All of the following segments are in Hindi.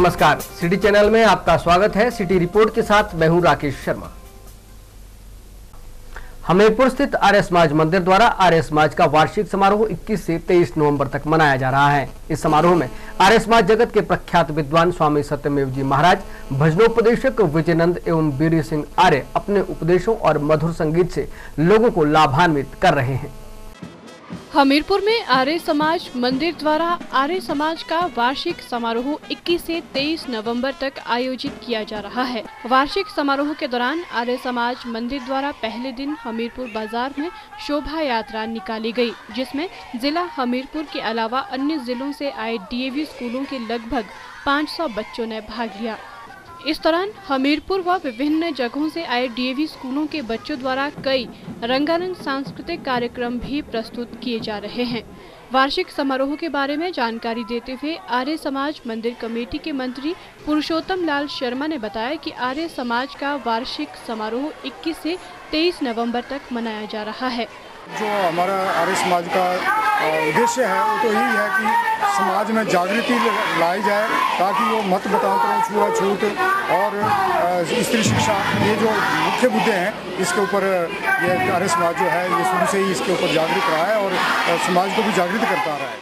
नमस्कार, सिटी चैनल में आपका स्वागत है। सिटी रिपोर्ट के साथ मैं हूं राकेश शर्मा। हमीरपुर स्थित आर्य समाज मंदिर द्वारा आर्य समाज का वार्षिक समारोह 21 से 23 नवंबर तक मनाया जा रहा है। इस समारोह में आर्य समाज जगत के प्रख्यात विद्वान स्वामी सत्यमेव जी महाराज, भजनोपदेशक विजयनंद एवं बीरी सिंह आर्य अपने उपदेशों और मधुर संगीत से लोगों को लाभान्वित कर रहे हैं। हमीरपुर में आर्य समाज मंदिर द्वारा आर्य समाज का वार्षिक समारोह 21 से 23 नवंबर तक आयोजित किया जा रहा है। वार्षिक समारोह के दौरान आर्य समाज मंदिर द्वारा पहले दिन हमीरपुर बाजार में शोभा यात्रा निकाली गई, जिसमें जिला हमीरपुर के अलावा अन्य जिलों से आए डीएवी स्कूलों के लगभग 500 बच्चों ने भाग लिया। इस दौरान हमीरपुर व विभिन्न जगहों से आए डीएवी स्कूलों के बच्चों द्वारा कई रंगारंग सांस्कृतिक कार्यक्रम भी प्रस्तुत किए जा रहे हैं। वार्षिक समारोह के बारे में जानकारी देते हुए आर्य समाज मंदिर कमेटी के मंत्री पुरुषोत्तम लाल शर्मा ने बताया कि आर्य समाज का वार्षिक समारोह 21 से 23 नवंबर तक मनाया जा रहा है। जो हमारा आर्य समाज का उद्देश्य है वो तो यही है कि समाज में जागृति लाई जाए, ताकि वो मत बताओ, छुआछूत और स्त्री शिक्षा, ये जो मुख्य मुद्दे हैं, इसके ऊपर ये आर्य समाज जो है ये शुरू से ही इसके ऊपर जागृत रहा है और समाज को भी जागृत करता रहा है।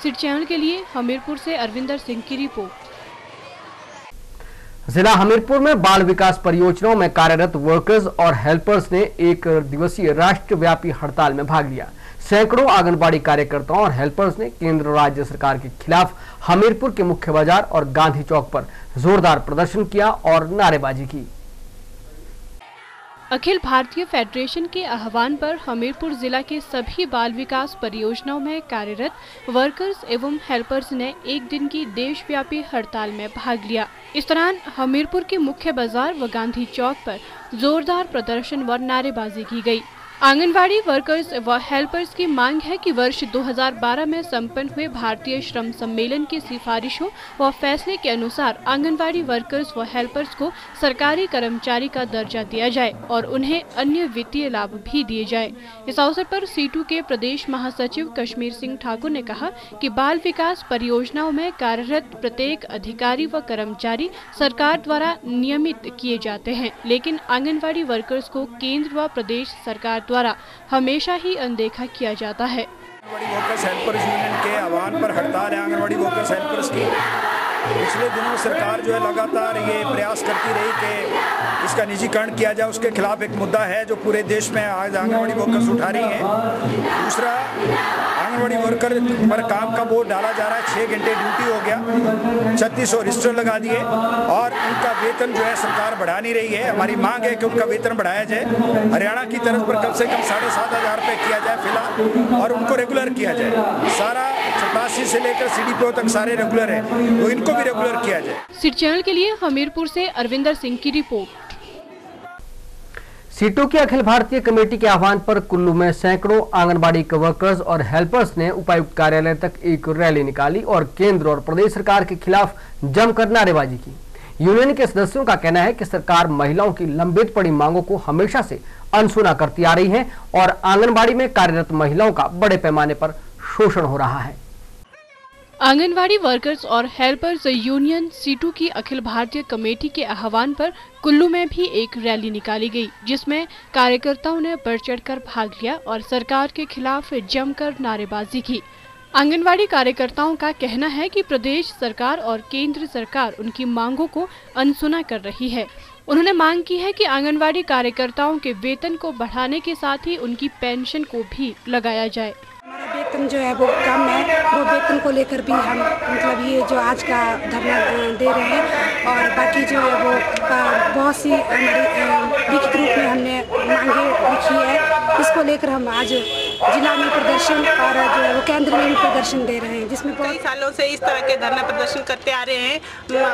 सिटी चैनल के लिए हमीरपुर से अरविंदर सिंह की रिपोर्ट। जिला हमीरपुर में बाल विकास परियोजनाओं में कार्यरत वर्कर्स और हेल्पर्स ने एक दिवसीय राष्ट्रव्यापी हड़ताल में भाग लिया। सैकड़ों आंगनबाड़ी कार्यकर्ताओं और हेल्पर्स ने केंद्र और राज्य सरकार के खिलाफ हमीरपुर के मुख्य बाजार और गांधी चौक पर जोरदार प्रदर्शन किया और नारेबाजी की। अखिल भारतीय फेडरेशन के आह्वान पर हमीरपुर जिला के सभी बाल विकास परियोजनाओं में कार्यरत वर्कर्स एवं हेल्पर्स ने एक दिन की देशव्यापी हड़ताल में भाग लिया। इस दौरान हमीरपुर के मुख्य बाजार व गांधी चौक पर जोरदार प्रदर्शन व नारेबाजी की गई। आंगनवाड़ी वर्कर्स व हेल्पर्स की मांग है कि वर्ष 2012 में संपन्न हुए भारतीय श्रम सम्मेलन की सिफारिशों व फैसले के अनुसार आंगनवाड़ी वर्कर्स व हेल्पर्स को सरकारी कर्मचारी का दर्जा दिया जाए और उन्हें अन्य वित्तीय लाभ भी दिए जाए। इस अवसर पर सीटू के प्रदेश महासचिव कश्मीर सिंह ठाकुर ने कहा कि बाल विकास परियोजनाओं में कार्यरत प्रत्येक अधिकारी व कर्मचारी सरकार द्वारा नियमित किए जाते हैं, लेकिन आंगनवाड़ी वर्कर्स को केंद्र व प्रदेश सरकार द्वारा हमेशा ही अनदेखा किया जाता है। आंगनवाड़ी वर्कर्स हेल्पर्स यूनियन के आह्वान पर हड़ताल है आंगनवाड़ी वर्कर्स हेल्पर्स की। पिछले दिनों सरकार जो है लगातार ये प्रयास करती रही कि इसका निजीकरण किया जाए, उसके खिलाफ एक मुद्दा है जो पूरे देश में आज आंगनवाड़ी वर्कर्स उठा रही हैं। दूसरा, आंगनवाड़ी वर्कर पर काम का बोझ डाला जा रहा है। 6 घंटे ड्यूटी हो गया, 3600 रजिस्टर लगा दिए और उनका वेतन जो है सरकार बढ़ा नहीं रही है। हमारी मांग है कि उनका वेतन बढ़ाया जाए। हरियाणा की तरफ पर कम से कम 7,500 रुपये किया जाए फिलहाल, और उनको रेगुलर किया जाए। सारा 87 से लेकर CDPO तक सारे रेगुलर है, तो इनको भी रेगुलर किया जाए। सिटी चैनल के लिए हमीरपुर से अरविंदर सिंह की रिपोर्ट। सीटू की अखिल भारतीय कमेटी के आह्वान पर कुल्लू में सैकड़ों आंगनबाड़ी वर्कर्स और हेल्पर्स ने उपायुक्त कार्यालय तक एक रैली निकाली और केंद्र और प्रदेश सरकार के खिलाफ जमकर नारेबाजी की। यूनियन के सदस्यों का कहना है कि सरकार महिलाओं की लंबित पड़ी मांगों को हमेशा से अनसुना करती आ रही है और आंगनबाड़ी में कार्यरत महिलाओं का बड़े पैमाने पर शोषण हो रहा है। आंगनवाड़ी वर्कर्स और हेल्पर्स यूनियन सीटू की अखिल भारतीय कमेटी के आह्वान पर कुल्लू में भी एक रैली निकाली गई, जिसमें कार्यकर्ताओं ने बढ़ चढ़कर भाग लिया और सरकार के खिलाफ जमकर नारेबाजी की। आंगनवाड़ी कार्यकर्ताओं का कहना है कि प्रदेश सरकार और केंद्र सरकार उनकी मांगों को अनसुना कर रही है। उन्होंने मांग की है कि आंगनवाड़ी कार्यकर्ताओं के वेतन को बढ़ाने के साथ ही उनकी पेंशन को भी लगाया जाए। हमारा वेतन जो है वो कम है, वो वेतन को लेकर भी हम मतलब ये जो आज का धरना दे रहे हैं, और बाकी जो है वो बहुत सी हमारी लिखित रूप में हमने मांगे लिखी है। इसको लेकर हम आज जिला में प्रदर्शन और जो है वो केंद्र में भी प्रदर्शन दे रहे हैं, जिसमें कई सालों से इस तरह के धरना प्रदर्शन करते आ रहे हैं।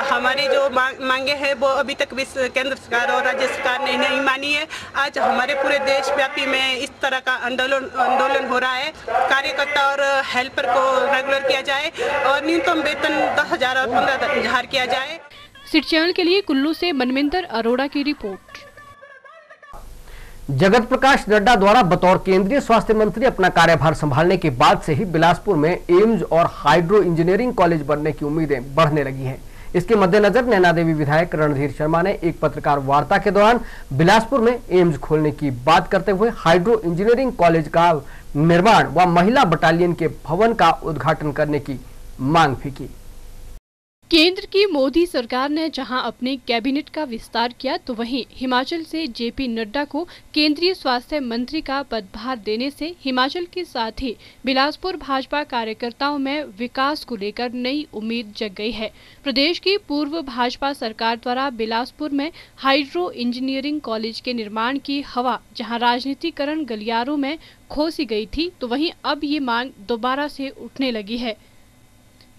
हमारी जो मांगे हैं वो अभी तक भी केंद्र सरकार और राज्य सरकार ने नहीं मानी है। आज हमारे पूरे देशव्यापी में इस तरह का आंदोलन हो रहा है। कार्यकर्ता और हेल्पर को रेगुलर किया जाए और न्यूनतम वेतन 10,000 और 15,000 किया जाए। सिटी चैनल के लिए कुल्लू से मनविंदर अरोड़ा की रिपोर्ट। जगत प्रकाश नड्डा द्वारा बतौर केंद्रीय स्वास्थ्य मंत्री अपना कार्यभार संभालने के बाद से ही बिलासपुर में एम्स और हाइड्रो इंजीनियरिंग कॉलेज बनने की उम्मीदें बढ़ने लगी हैं। इसके मद्देनजर नैना देवी विधायक रणधीर शर्मा ने एक पत्रकार वार्ता के दौरान बिलासपुर में एम्स खोलने की बात करते हुए हाइड्रो इंजीनियरिंग कॉलेज का निर्माण व महिला बटालियन के भवन का उद्घाटन करने की मांग भी की। केंद्र की मोदी सरकार ने जहां अपने कैबिनेट का विस्तार किया, तो वहीं हिमाचल से जेपी नड्डा को केंद्रीय स्वास्थ्य मंत्री का पदभार देने से हिमाचल के साथ ही बिलासपुर भाजपा कार्यकर्ताओं में विकास को लेकर नई उम्मीद जग गई है। प्रदेश की पूर्व भाजपा सरकार द्वारा बिलासपुर में हाइड्रो इंजीनियरिंग कॉलेज के निर्माण की हवा जहां राजनीतिकरण गलियारों में खोसी गई थी, तो वहीं अब ये मांग दोबारा से उठने लगी है।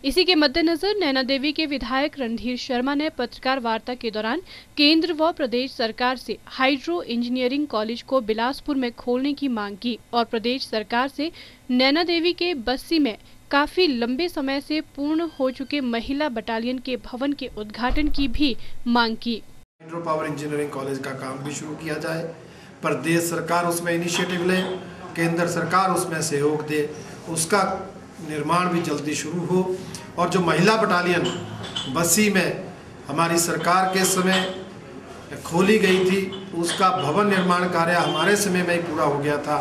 इसी के मद्देनजर नैना देवी के विधायक रणधीर शर्मा ने पत्रकार वार्ता के दौरान केंद्र व प्रदेश सरकार से हाइड्रो इंजीनियरिंग कॉलेज को बिलासपुर में खोलने की मांग की और प्रदेश सरकार से नैना देवी के बस्सी में काफी लंबे समय से पूर्ण हो चुके महिला बटालियन के भवन के उद्घाटन की भी मांग की। हाइड्रो पावर इंजीनियरिंग कॉलेज का काम भी शुरू किया जाए, प्रदेश सरकार उसमें इनिशिएटिव ले, केंद्र सरकार उसमें सहयोग दे, उसका निर्माण भी जल्दी शुरू हो और जो महिला बटालियन बस्सी में हमारी सरकार के समय खोली गई थी उसका भवन निर्माण कार्य हमारे समय में ही पूरा हो गया था,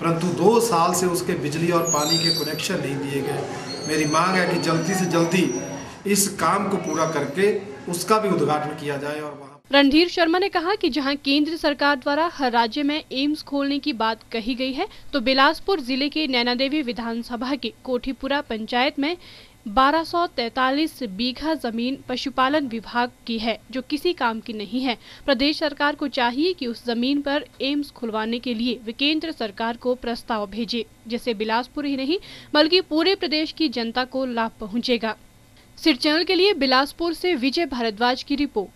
परंतु 2 साल से उसके बिजली और पानी के कनेक्शन नहीं दिए गए। मेरी मांग है कि जल्दी से जल्दी इस काम को पूरा करके उसका भी उद्घाटन किया जाए। और रणधीर शर्मा ने कहा कि जहां केंद्र सरकार द्वारा हर राज्य में एम्स खोलने की बात कही गई है, तो बिलासपुर जिले के नैना देवी विधानसभा के कोठीपुरा पंचायत में 1243 बीघा जमीन पशुपालन विभाग की है, जो किसी काम की नहीं है। प्रदेश सरकार को चाहिए कि उस जमीन पर एम्स खुलवाने के लिए वे केंद्र सरकार को प्रस्ताव भेजे, जिससे बिलासपुर ही नहीं बल्कि पूरे प्रदेश की जनता को लाभ पहुंचेगा। सिर चैनल के लिए बिलासपुर से विजय भारद्वाज की रिपोर्ट।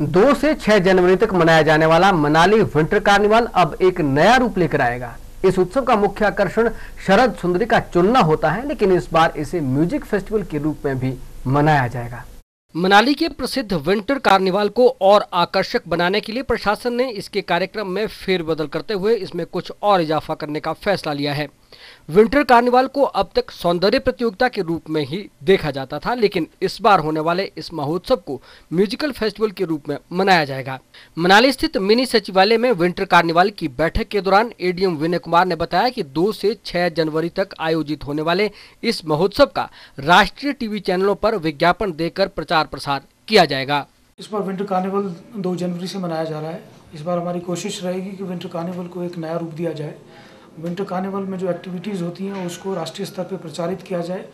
2 से 6 जनवरी तक मनाया जाने वाला मनाली विंटर कार्निवाल अब एक नया रूप लेकर आएगा। इस उत्सव का मुख्य आकर्षण शरद सुंदरी का चुनना होता है, लेकिन इस बार इसे म्यूजिक फेस्टिवल के रूप में भी मनाया जाएगा। मनाली के प्रसिद्ध विंटर कार्निवाल को और आकर्षक बनाने के लिए प्रशासन ने इसके कार्यक्रम में फेरबदल करते हुए इसमें कुछ और इजाफा करने का फैसला लिया है। विंटर कार्निवाल को अब तक सौंदर्य प्रतियोगिता के रूप में ही देखा जाता था, लेकिन इस बार होने वाले इस महोत्सव को म्यूजिकल फेस्टिवल के रूप में मनाया जाएगा। मनाली स्थित मिनी सचिवालय में विंटर कार्निवाल की बैठक के दौरान एडीएम विनय कुमार ने बताया कि 2 से 6 जनवरी तक आयोजित होने वाले इस महोत्सव का राष्ट्रीय टीवी चैनलों पर विज्ञापन देकर प्रचार प्रसार किया जाएगा। इस बार विंटर कार्निवल 2 जनवरी से मनाया जा रहा है। इस बार हमारी कोशिश रहेगी कि विंटर कार्निवल को एक नया रूप दिया जाए। विंटर कार्निवल में जो एक्टिविटीज़ होती हैं उसको राष्ट्रीय स्तर पर प्रचारित किया जाए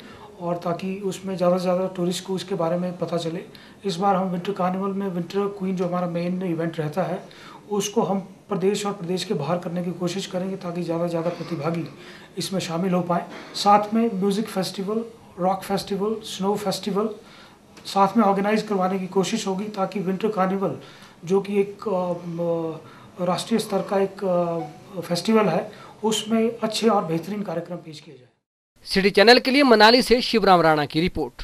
और ताकि उसमें ज़्यादा से ज़्यादा टूरिस्ट को इसके बारे में पता चले। इस बार हम विंटर कार्निवल में विंटर क्वीन जो हमारा मेन इवेंट रहता है उसको हम प्रदेश और प्रदेश के बाहर करने की कोशिश करेंगे ताकि ज़्यादा से ज़्यादा प्रतिभागी इसमें शामिल हो पाएँ। साथ में music festival, rock festival, snow festival साथ में ऑर्गेनाइज करवाने की कोशिश होगी ताकि विंटर कार्निवल जो कि एक राष्ट्रीय स्तर का एक फेस्टिवल है उसमें अच्छे और बेहतरीन कार्यक्रम पेश किए जाए। सिटी चैनल के लिए मनाली से शिवराम राणा की रिपोर्ट।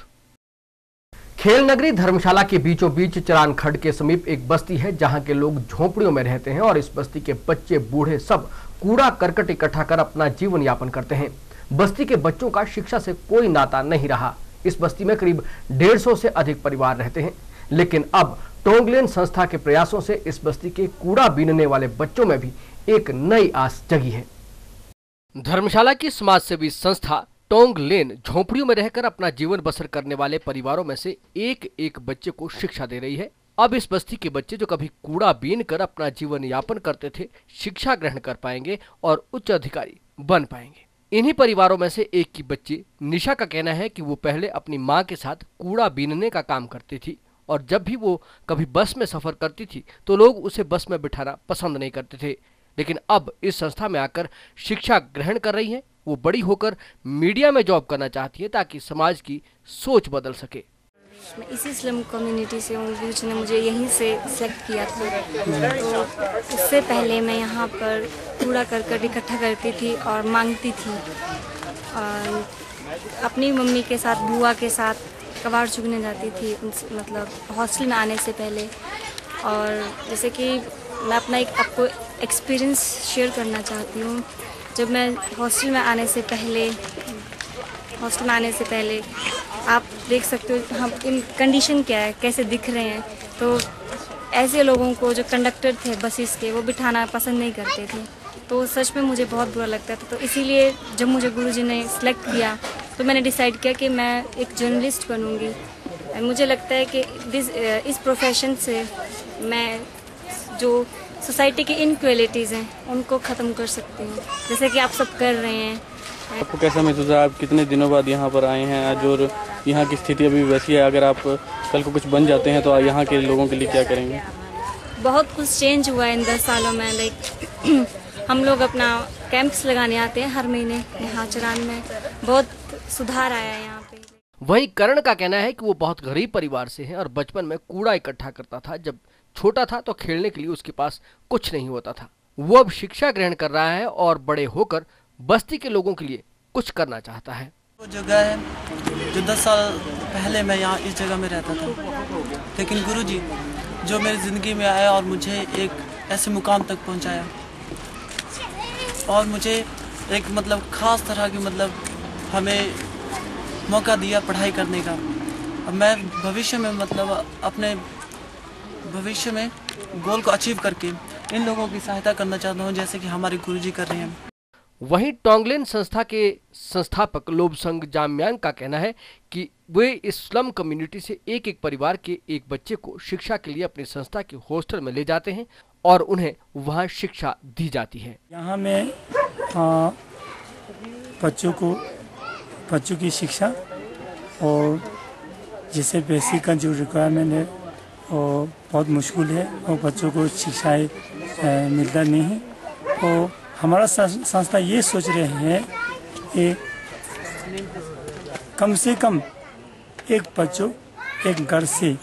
खेल नगरी धर्मशाला के बीचों बीच चरान खड्ड के समीप एक बस्ती है जहां के लोग झोंपड़ियों में रहते हैं और इस बस्ती के बच्चे बूढ़े सब कूड़ा करकट इकट्ठा कर अपना जीवन यापन करते हैं। बस्ती के बच्चों का शिक्षा से कोई नाता नहीं रहा। इस बस्ती में करीब 150 से अधिक परिवार रहते हैं, लेकिन अब टोंगलेन संस्था के प्रयासों से इस बस्ती के कूड़ा बीनने वाले बच्चों में भी एक नई आस जगी है। धर्मशाला की समाजसेवी संस्था टोंगलेन झोंपड़ियों में रहकर अपना जीवन बसर करने वाले परिवारों में से एक एक बच्चे को शिक्षा दे रही है। अब इस बस्ती के बच्चे जो कभी कूड़ा बीन कर अपना जीवन यापन करते थे, शिक्षा ग्रहण कर पाएंगे और उच्च अधिकारी बन पाएंगे। इन्हीं परिवारों में से एक की बच्ची निशा का कहना है कि वो पहले अपनी माँ के साथ कूड़ा बीनने का काम करती थी और जब भी वो कभी बस में सफर करती थी तो लोग उसे बस में बिठाना पसंद नहीं करते थे, लेकिन अब इस संस्था में आकर शिक्षा ग्रहण कर रही है। वो बड़ी होकर मीडिया में जॉब करना चाहती है ताकि समाज की सोच बदल सके। मैं इसी स्लम कम्युनिटी से हूँ, जिसने मुझे यहीं से सेलेक्ट किया था। तो इससे पहले मैं यहाँ पर कूड़ा करकट इकट्ठा करती थी और मांगती थी। और अपनी मम्मी के साथ, बुआ के साथ कबाड़ चुगने जाती थी, मतलब हॉस्टल में आने से पहले। और जैसे कि मैं अपना एक आपको एक्सपीरियंस शेयर करना चाहती हूँ। जब मैं हॉस्टल में आने से पहले आप देख सकते हो हम इन कंडीशन क्या है, कैसे दिख रहे हैं। तो ऐसे लोगों को जो कंडक्टर थे बसेस के, वो बिठाना पसंद नहीं करते थे। तो सच में मुझे बहुत बुरा लगता था। तो इसीलिए जब मुझे गुरुजी ने सिलेक्ट किया तो मैंने डिसाइड किया कि मैं एक जर्नलिस्ट बनूंगी। मुझे लगता है कि इस प्रोफेशन से मैं जो सोसाइटी की इनक्वालिटीज़ हैं उनको ख़त्म कर सकती हूँ, जैसे कि आप सब कर रहे हैं। आपको कैसा महसूस है? आप कितने दिनों बाद यहाँ पर आए हैं आज, और यहाँ की स्थिति अभी वैसी है? अगर आप कल को कुछ बन जाते हैं तो यहाँ के लोगों के लिए क्या करेंगे? बहुत कुछ चेंज हुआ है इन 10 सालों में। लाइक हम लोग अपना कैंप्स लगाने आते हैं हर महीने यहाँ चरान में, बहुत सुधार आया है यहाँ पे। वहीं करण का कहना है कि वो बहुत गरीब परिवार से है और बचपन में कूड़ा इकट्ठा करता था। जब छोटा था तो खेलने के लिए उसके पास कुछ नहीं होता था। वो अब शिक्षा ग्रहण कर रहा है और बड़े होकर बस्ती के लोगों के लिए कुछ करना चाहता है। वो जगह है जो 10 साल पहले मैं यहाँ इस जगह में रहता था, लेकिन गुरुजी जो मेरी ज़िंदगी में आया और मुझे एक ऐसे मुकाम तक पहुँचाया और मुझे एक मतलब ख़ास तरह की हमें मौका दिया पढ़ाई करने का। अब मैं भविष्य में अपने भविष्य में गोल को अचीव करके इन लोगों की सहायता करना चाहता हूँ, जैसे कि हमारे गुरुजी कर रहे हैं। वहीं टोंगलेन संस्था के संस्थापक लोबसंग जाम्यांग का कहना है कि वे इस स्लम कम्युनिटी से एक परिवार के एक बच्चे को शिक्षा के लिए अपनी संस्था के हॉस्टल में ले जाते हैं और उन्हें वहां शिक्षा दी जाती है। यहाँ में बच्चों की शिक्षा और जैसे बेसिक का जो रिक्वायरमेंट है वो बहुत मुश्किल है और बच्चों को शिक्षाएँ मिलता नहीं है। तो हमारा संस्था ये सोच रहे हैं कि कम से कम एक बच्चों एक घर से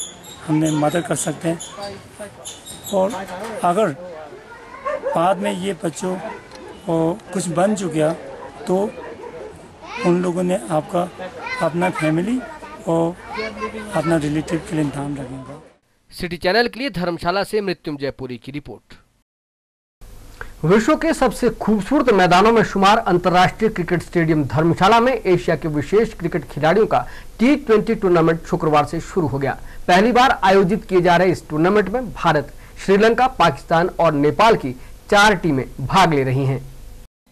हमने मदद कर सकते हैं, और अगर बाद में ये बच्चों को कुछ बन चुका तो उन लोगों ने आपका अपना फैमिली और अपना रिलेटिव के लिए ध्यान रखेंगे। सिटी चैनल के लिए धर्मशाला से मृत्युंजय पुरी की रिपोर्ट। विश्व के सबसे खूबसूरत मैदानों में शुमार अंतर्राष्ट्रीय क्रिकेट स्टेडियम धर्मशाला में एशिया के विशेष क्रिकेट खिलाड़ियों का T20 टूर्नामेंट शुक्रवार से शुरू हो गया। पहली बार आयोजित किए जा रहे इस टूर्नामेंट में भारत, श्रीलंका, पाकिस्तान और नेपाल की 4 टीमें भाग ले रही हैं।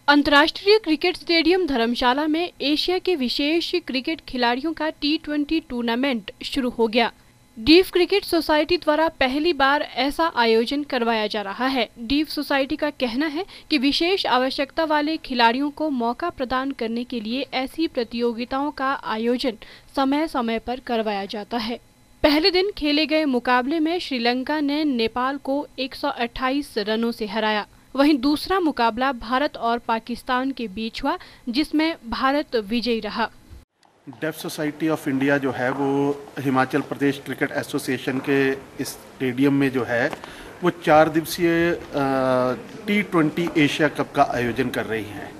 अंतर्राष्ट्रीय क्रिकेट स्टेडियम धर्मशाला में एशिया के विशेष क्रिकेट खिलाड़ियों का T20 टूर्नामेंट शुरू हो गया। डीफ क्रिकेट सोसाइटी द्वारा पहली बार ऐसा आयोजन करवाया जा रहा है। डीफ सोसाइटी का कहना है कि विशेष आवश्यकता वाले खिलाड़ियों को मौका प्रदान करने के लिए ऐसी प्रतियोगिताओं का आयोजन समय समय पर करवाया जाता है। पहले दिन खेले गए मुकाबले में श्रीलंका ने नेपाल को 128 रनों से हराया। वहीं दूसरा मुकाबला भारत और पाकिस्तान के बीच हुआ, जिसमें भारत विजयी रहा। डेफ सोसाइटी ऑफ इंडिया जो है वो हिमाचल प्रदेश क्रिकेट एसोसिएशन के इस स्टेडियम में जो है वो 4 दिवसीय T20 एशिया कप का आयोजन कर रही है।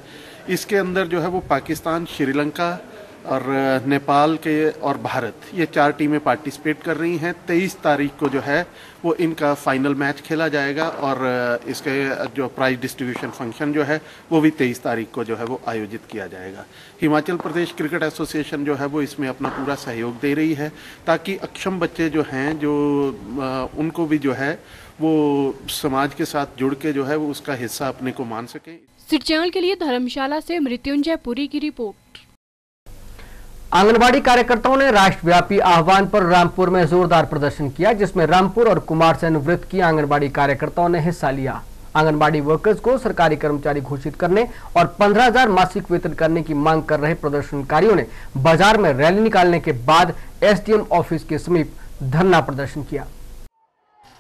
इसके अंदर जो है वो पाकिस्तान, श्रीलंका और नेपाल के और भारत, ये 4 टीमें पार्टिसिपेट कर रही हैं। 23 तारीख को जो है वो इनका फाइनल मैच खेला जाएगा और इसके जो प्राइज डिस्ट्रीब्यूशन फंक्शन जो है वो भी 23 तारीख को जो है वो आयोजित किया जाएगा। हिमाचल प्रदेश क्रिकेट एसोसिएशन जो है वो इसमें अपना पूरा सहयोग दे रही है ताकि अक्षम बच्चे जो हैं जो उनको भी जो है वो समाज के साथ जुड़ के जो है वो उसका हिस्सा अपने को मान सकें। सिटी चैनल के लिए धर्मशाला से मृत्युंजय पुरी की रिपोर्ट। आंगनबाड़ी कार्यकर्ताओं ने राष्ट्रव्यापी आह्वान पर रामपुर में जोरदार प्रदर्शन किया, जिसमें रामपुर और कुमारसैन वृत्त की आंगनबाड़ी कार्यकर्ताओं ने हिस्सा लिया। आंगनबाड़ी वर्कर्स को सरकारी कर्मचारी घोषित करने और 15,000 मासिक वेतन करने की मांग कर रहे प्रदर्शनकारियों ने बाजार में रैली निकालने के बाद एसडीएम ऑफिस के समीप धरना प्रदर्शन किया।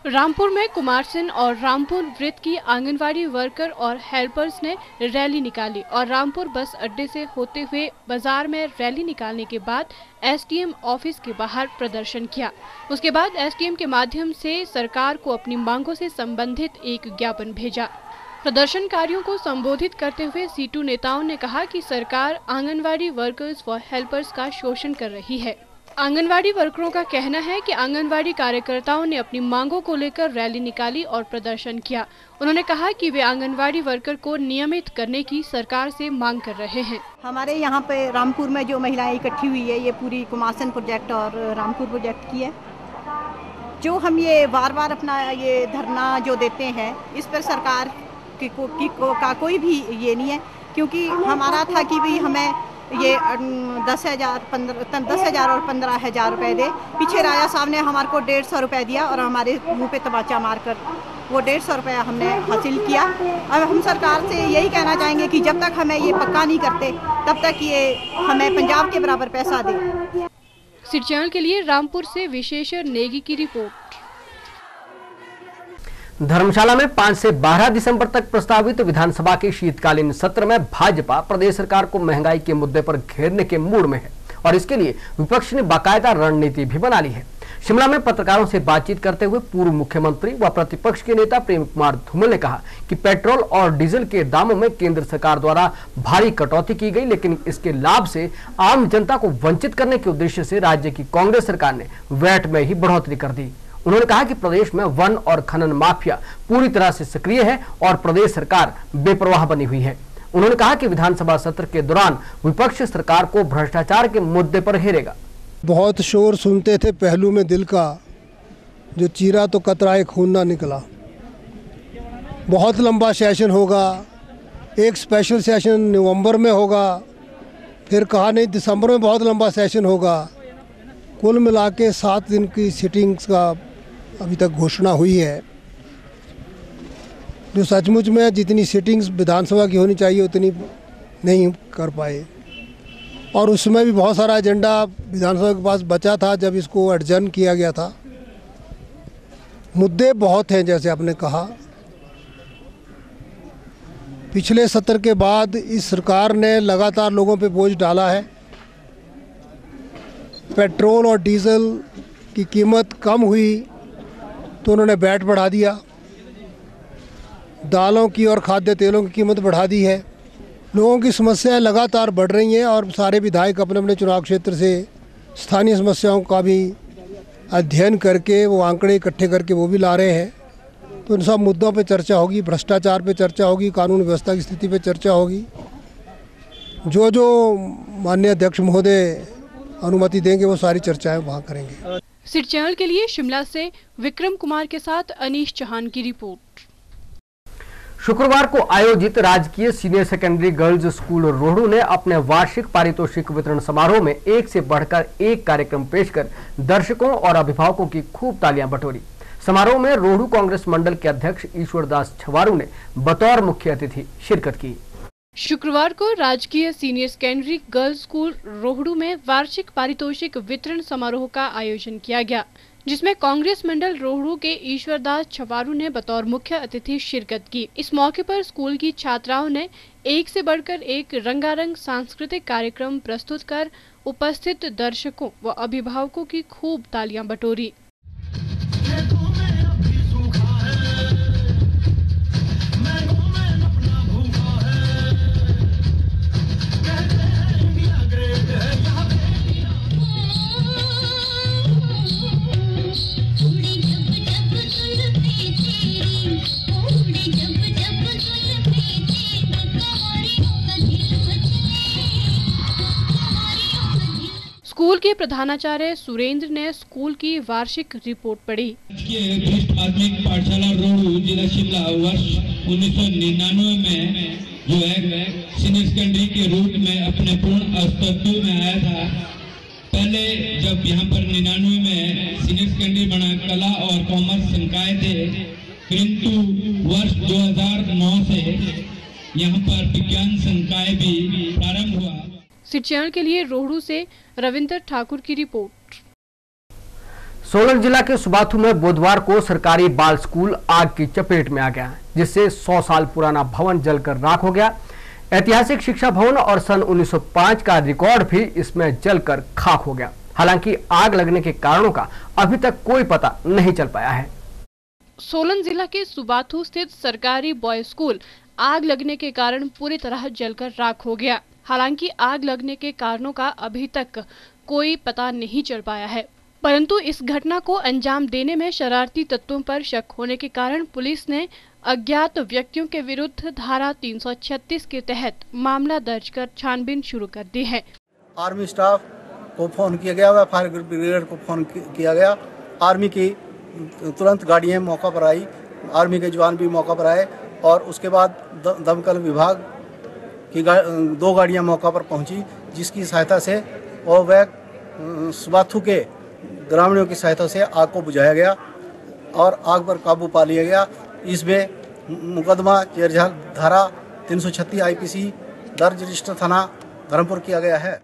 रामपुर में कुमारसैन और रामपुर वृत्त की आंगनवाड़ी वर्कर और हेल्पर्स ने रैली निकाली और रामपुर बस अड्डे से होते हुए बाजार में रैली निकालने के बाद एसडीएम ऑफिस के बाहर प्रदर्शन किया। उसके बाद एसडीएम के माध्यम से सरकार को अपनी मांगों से संबंधित एक ज्ञापन भेजा। प्रदर्शनकारियों को संबोधित करते हुए सीटू नेताओं ने कहा कि सरकार आंगनवाड़ी वर्कर्स व हेल्पर्स का शोषण कर रही है। आंगनवाड़ी वर्करों का कहना है कि आंगनवाड़ी कार्यकर्ताओं ने अपनी मांगों को लेकर रैली निकाली और प्रदर्शन किया। उन्होंने कहा कि वे आंगनवाड़ी वर्कर को नियमित करने की सरकार से मांग कर रहे हैं। हमारे यहाँ पे रामपुर में जो महिलाएं इकट्ठी हुई है, ये पूरी कुमासन प्रोजेक्ट और रामपुर प्रोजेक्ट की है। जो हम ये बार बार अपना ये धरना जो देते हैं, इस पर सरकार का कोई भी ये नहीं है, क्योंकि हमारा था कि भी हमें ये 10,000 और 15,000 रुपए दे। पीछे राजा साहब ने हमारे को 150 रुपये दिया और हमारे मुंह पे तमाचा मारकर वो 150 रुपये हमने हासिल किया। अब हम सरकार से यही कहना चाहेंगे कि जब तक हमें ये पक्का नहीं करते, तब तक ये हमें पंजाब के बराबर पैसा दे। सिरचैल के लिए रामपुर से विशेष नेगी की रिपोर्ट। धर्मशाला में 5 से 12 दिसंबर तक प्रस्तावित विधानसभा के शीतकालीन सत्र में भाजपा प्रदेश सरकार को महंगाई के मुद्दे पर घेरने के मूड में है और इसके लिए विपक्ष ने बाकायदा रणनीति भी बना ली है। शिमला में पत्रकारों से बातचीत करते हुए पूर्व मुख्यमंत्री व प्रतिपक्ष के नेता प्रेम कुमार धूमल ने कहा कि पेट्रोल और डीजल के दामों में केंद्र सरकार द्वारा भारी कटौती की गई, लेकिन इसके लाभ से आम जनता को वंचित करने के उद्देश्य से राज्य की कांग्रेस सरकार ने वैट में ही बढ़ोतरी कर दी। उन्होंने कहा कि प्रदेश में वन और खनन माफिया पूरी तरह से सक्रिय है और प्रदेश सरकार बेपरवाह बनी हुई है। उन्होंने कहा कि विधानसभा सत्र के दौरान विपक्ष सरकार को भ्रष्टाचार के मुद्दे पर घेरेगा। बहुत शोर सुनते थे पहलू में दिल का, जो चीरा तो कतराए खून ना निकला। बहुत लंबा सेशन होगा, एक स्पेशल सेशन नवंबर में होगा, फिर कहा नहीं दिसंबर में बहुत लंबा सेशन होगा। कुल मिला के 7 दिन की सिटिंग्स का अभी तक घोषणा हुई है, जो सचमुच में जितनी सिटिंग्स विधानसभा की होनी चाहिए उतनी नहीं कर पाए। और उसमें भी बहुत सारा एजेंडा विधानसभा के पास बचा था जब इसको एडजर्न किया गया था। मुद्दे बहुत हैं, जैसे आपने कहा। पिछले सत्र के बाद इस सरकार ने लगातार लोगों पे बोझ डाला है। पेट्रोल और डीजल की कीमत कम हुई तो उन्होंने वैट बढ़ा दिया। दालों की और खाद्य तेलों की कीमत बढ़ा दी है। लोगों की समस्याएं लगातार बढ़ रही हैं और सारे विधायक अपने अपने चुनाव क्षेत्र से स्थानीय समस्याओं का भी अध्ययन करके वो आंकड़े इकट्ठे करके वो भी ला रहे हैं। तो इन सब मुद्दों पे चर्चा होगी, भ्रष्टाचार पे चर्चा होगी, कानून व्यवस्था की स्थिति पे चर्चा होगी। जो जो माननीय अध्यक्ष महोदय अनुमति देंगे वो सारी चर्चाएं वहाँ करेंगे। सिरचैल के लिए शिमला से विक्रम कुमार के साथ अनीश चौहान की रिपोर्ट। शुक्रवार को आयोजित राजकीय senior secondary girls school Rohru ने अपने वार्षिक पारितोषिक वितरण समारोह में एक से बढ़कर एक कार्यक्रम पेश कर दर्शकों और अभिभावकों की खूब तालियां बटोरी। समारोह में रोहड़ू कांग्रेस मंडल के अध्यक्ष ईश्वरदास छवारू ने बतौर मुख्य अतिथि शिरकत की। शुक्रवार को राजकीय senior secondary girls school Rohru में वार्षिक पारितोषिक वितरण समारोह का आयोजन किया गया, जिसमें कांग्रेस मंडल रोहड़ू के ईश्वरदास छवारू ने बतौर मुख्य अतिथि शिरकत की। इस मौके पर स्कूल की छात्राओं ने एक से बढ़कर एक रंगारंग सांस्कृतिक कार्यक्रम प्रस्तुत कर उपस्थित दर्शकों व अभिभावकों की खूब तालियां बटोरी। स्कूल के प्रधानाचार्य सुरेंद्र ने स्कूल की वार्षिक रिपोर्ट पढ़ी। प्राथमिक पाठशाला रोहड़ू जिला शिमला वर्ष 1999 में जो है सीनियर सेकेंडरी के रूप में अपने पूर्ण अस्तित्व में आया था। पहले जब यहाँ पर 99 में सीनियर सेकेंडरी बना कला और कॉमर्स संकाय थे, किंतु वर्ष 2009 से यहाँ पर विज्ञान संकाय भी प्रारंभ हुआ। सिरचैल के लिए रोहड़ू से रविंद्र ठाकुर की रिपोर्ट। सोलन जिला के सुबाथू में बुधवार को सरकारी बाल स्कूल आग की चपेट में आ गया, जिससे 100 साल पुराना भवन जलकर राख हो गया। ऐतिहासिक शिक्षा भवन और सन 1905 का रिकॉर्ड भी इसमें जलकर खाक हो गया। हालांकि आग लगने के कारणों का अभी तक कोई पता नहीं चल पाया है। सोलन जिला के सुबाथू स्थित सरकारी बॉयज स्कूल आग लगने के कारण पूरी तरह जलकर राख हो गया। हालांकि आग लगने के कारणों का अभी तक कोई पता नहीं चल पाया है। परंतु इस घटना को अंजाम देने में शरारती तत्वों पर शक होने के कारण पुलिस ने अज्ञात व्यक्तियों के विरुद्ध धारा 336 के तहत मामला दर्ज कर छानबीन शुरू कर दी है। आर्मी स्टाफ को फोन किया गया व फायर ब्रिगेड को फोन किया गया। आर्मी की तुरंत गाड़ियां मौका पर आई, आर्मी के जवान भी मौका पर आए और उसके बाद दमकल विभाग की 2 गाड़ियां मौका पर पहुंची, जिसकी सहायता से और वह सुबाथू के ग्रामीणों की सहायता से आग को बुझाया गया और आग पर काबू पा लिया गया। इसमें मुकदमा छेड़छाड़ धारा 336 आईपीसी दर्ज रजिस्टर थाना धर्मपुर किया गया है।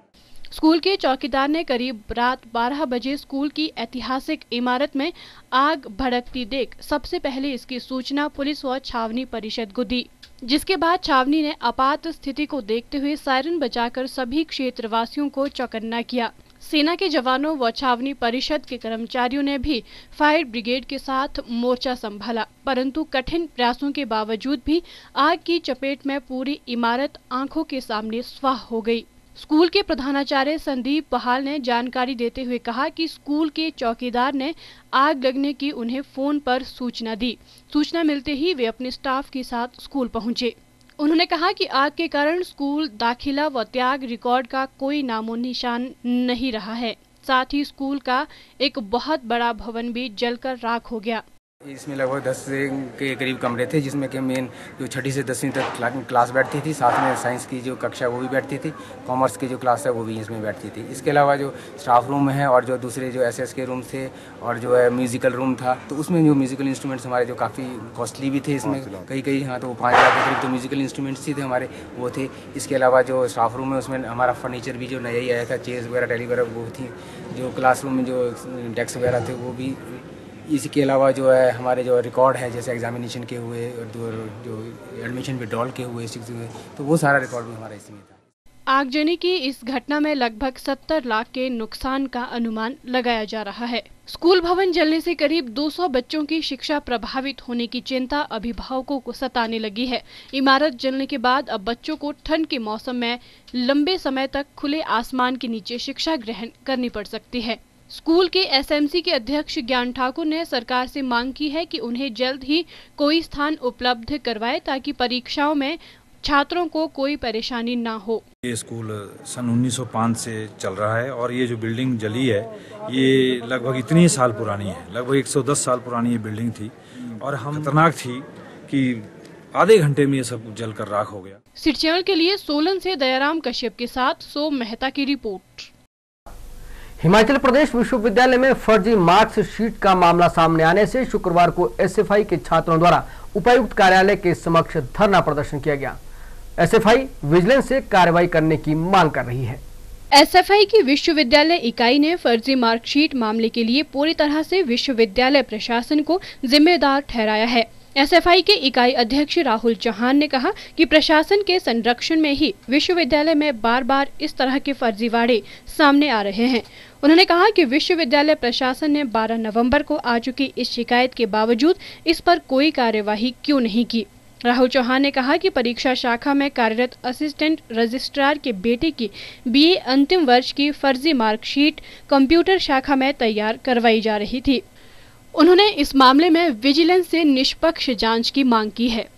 स्कूल के चौकीदार ने करीब रात 12 बजे स्कूल की ऐतिहासिक इमारत में आग भड़कती देख सबसे पहले इसकी सूचना पुलिस व छावनी परिषद को दी, जिसके बाद छावनी ने आपात स्थिति को देखते हुए सायरन बजाकर सभी क्षेत्रवासियों को चौकन्ना किया। सेना के जवानों व छावनी परिषद के कर्मचारियों ने भी फायर ब्रिगेड के साथ मोर्चा संभाला, परंतु कठिन प्रयासों के बावजूद भी आग की चपेट में पूरी इमारत आंखों के सामने स्वाह हो गई। स्कूल के प्रधानाचार्य संदीप बहाल ने जानकारी देते हुए कहा कि स्कूल के चौकीदार ने आग लगने की उन्हें फोन पर सूचना दी। सूचना मिलते ही वे अपने स्टाफ के साथ स्कूल पहुंचे। उन्होंने कहा कि आग के कारण स्कूल दाखिला व त्याग रिकॉर्ड का कोई नामो निशान नहीं रहा है। साथ ही स्कूल का एक बहुत बड़ा भवन भी जलकर राख हो गया। इसमें लगभग 10 के करीब कमरे थे, जिसमें कि मेन जो 6ठी से 10वीं तक क्लास बैठती थी, साथ में साइंस की जो कक्षा वो भी बैठती थी, कॉमर्स की जो क्लास है वो भी इसमें बैठती थी। इसके अलावा जो स्टाफ रूम है और जो दूसरे जो एसएस के रूम थे और जो है म्यूज़िकल रूम था, तो उसमें जो म्यूज़िकल इंस्ट्रूमेंट्स हमारे जो काफ़ी कॉस्टली भी थे, इसमें कई हाँ तो 5 लाख के करीब तो म्यूज़िकल इंस्ट्रूमेंट्स ही थे हमारे, वो थे। इसके अलावा जो स्टाफ रूम है उसमें हमारा फर्नीचर भी जो नया ही आया था, चेयर्स वगैरह टेली वगैरह वो थी। जो क्लासरूम में जो डेस्क वगैरह थे वो भी। इसके अलावा जो है हमारे जो रिकॉर्ड है, जैसे एग्जामिनेशन के हुए और जो एडमिशन विड्रॉल के हुए, तो वो सारा रिकॉर्ड भी हमारा इसमें था। आगजनी की इस घटना में लगभग 70 लाख के नुकसान का अनुमान लगाया जा रहा है। स्कूल भवन जलने से करीब 200 बच्चों की शिक्षा प्रभावित होने की चिंता अभिभावकों को सताने लगी है। इमारत जलने के बाद अब बच्चों को ठंड के मौसम में लंबे समय तक खुले आसमान के नीचे शिक्षा ग्रहण करनी पड़ सकती है। स्कूल के एसएमसी के अध्यक्ष ज्ञान ठाकुर ने सरकार से मांग की है कि उन्हें जल्द ही कोई स्थान उपलब्ध करवाए ताकि परीक्षाओं में छात्रों को कोई परेशानी ना हो। ये स्कूल सन 1905 से चल रहा है और ये जो बिल्डिंग जली है ये लगभग इतनी साल पुरानी है, लगभग 110 साल पुरानी ये बिल्डिंग थी और हम खतरनाक थी कि आधे घंटे में ये सब जलकर राख हो गया। सिटी चैनल के लिए सोलन से दयाराम कश्यप के साथ सोम मेहता की रिपोर्ट। हिमाचल प्रदेश विश्वविद्यालय में फर्जी मार्क्सशीट का मामला सामने आने से शुक्रवार को एसएफआई के छात्रों द्वारा उपायुक्त कार्यालय के समक्ष धरना प्रदर्शन किया गया। एसएफआई विजिलेंस से कार्रवाई करने की मांग कर रही है। एसएफआई की विश्वविद्यालय इकाई ने फर्जी मार्कशीट मामले के लिए पूरी तरह से विश्वविद्यालय प्रशासन को जिम्मेदार ठहराया है। एसएफआई के इकाई अध्यक्ष राहुल चौहान ने कहा कि प्रशासन के संरक्षण में ही विश्वविद्यालय में बार बार इस तरह के फर्जीवाड़े सामने आ रहे हैं। उन्होंने कहा कि विश्वविद्यालय प्रशासन ने 12 नवंबर को आ चुकी इस शिकायत के बावजूद इस पर कोई कार्यवाही क्यों नहीं की। राहुल चौहान ने कहा कि परीक्षा शाखा में कार्यरत असिस्टेंट रजिस्ट्रार के बेटे की बीए अंतिम वर्ष की फर्जी मार्कशीट कंप्यूटर शाखा में तैयार करवाई जा रही थी। उन्होंने इस मामले में विजिलेंस से निष्पक्ष जांच की मांग की है।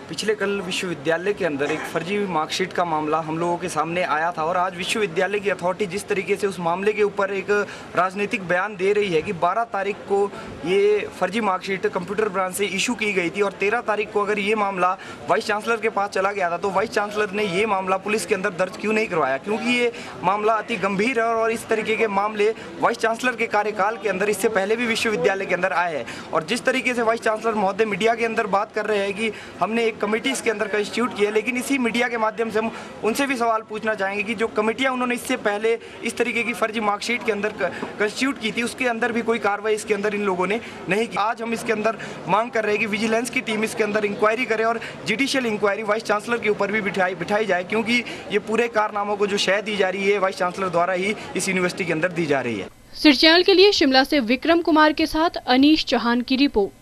पिछले कल विश्वविद्यालय के अंदर एक फर्जी मार्कशीट का मामला हम लोगों के सामने आया था और आज विश्वविद्यालय की अथॉरिटी जिस तरीके से उस मामले के ऊपर एक राजनीतिक बयान दे रही है कि 12 तारीख को ये फर्जी मार्कशीट कंप्यूटर ब्रांच से इशू की गई थी और 13 तारीख को अगर ये मामला वाइस चांसलर के पास चला गया था तो वाइस चांसलर ने ये मामला पुलिस के अंदर दर्ज क्यों नहीं करवाया, क्योंकि ये मामला अति गंभीर है और इस तरीके के मामले वाइस चांसलर के कार्यकाल के अंदर इससे पहले भी विश्वविद्यालय के अंदर आए हैं। और जिस तरीके से वाइस चांसलर महोदय मीडिया के अंदर बात कर रहे हैं कि हमने एक कमेटी इसके अंदर कंस्टिट्यूट की है, लेकिन इसी मीडिया के माध्यम से हम उनसे भी सवाल पूछना चाहेंगे कि जो कमेटियां उन्होंने इससे पहले इस तरीके की फर्जी मार्कशीट के अंदर कंस्टिट्यूट की थी उसके अंदर भी कोई कार्रवाई इसके अंदर इन लोगों ने नहीं की। आज हम इसके अंदर मांग कर रहे हैं कि विजिलेंस की टीम इसके अंदर इंक्वायरी करे और जुडिशियल इंक्वायरी वाइस चांसलर के ऊपर भी बिठाई जाए, क्योंकि ये पूरे कारनामों को जो शय दी जा रही है वाइस चांसलर द्वारा ही इस यूनिवर्सिटी के अंदर दी जा रही है। सिटी चैनल के लिए शिमला से विक्रम कुमार के साथ अनीश चौहान की रिपोर्ट।